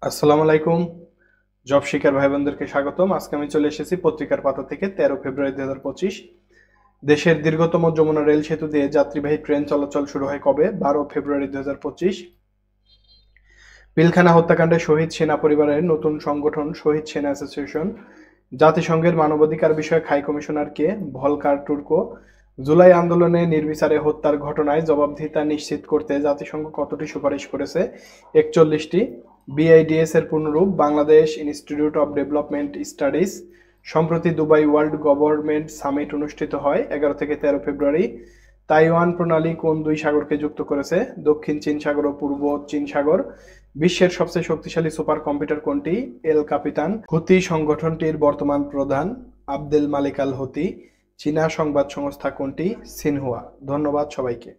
আসসালামু আলাইকুম। জব শিকার ভাই বোনদেরকে স্বাগতম। আজকে আমি চলে এসেছি পত্রিকার পাতা থেকে 13 ফেব্রুয়ারি 2025। দেশের দীর্ঘতম যমুনা রেল সেতু দিয়ে যাত্রীবাহী ট্রেন চলাচল শুরু হয় কবে? 12 ফেব্রুয়ারি 2025। পিলখানা হত্যাকাণ্ডে শহীদ সেনা পরিবারের নতুন সংগঠন শহীদ সেনা অ্যাসোসিয়েশন। জাতিসংঘের মানবাধিকার বিষয়ক হাই কমিশনার কে? ভলকার টুর্কো। জুলাই আন্দোলনে নির্বিচারে হত্যার ঘটনায় জবাবদিহিতা নিশ্চিত করতে জাতিসংঘ কতটি সুপারিশ করেছে? 41টি। বিআইডিএস এর পূর্ণরূপ Bangladesh institute of development studies. সম্প্রতি দুবাই ওয়ার্ল্ড গভর্নমেন্ট সামিট অনুষ্ঠিত হয় 11 থেকে 13 ফেব্রুয়ারি। তাইওয়ান প্রণালী কোন দুই সাগরকে যুক্ত করেছে? দক্ষিণ চীন সাগর ও পূর্ব চীন সাগর। বিশ্বের সবচেয়ে শক্তিশালী সুপার কম্পিউটার কোনটি? এল কাপিতান। হুতি সংগঠনটির বর্তমান প্রধান? আবদেল মালিক আল হুতি। চীনা সংবাদ সংস্থা কোনটি? সিনহুয়া। ধন্যবাদ সবাইকে।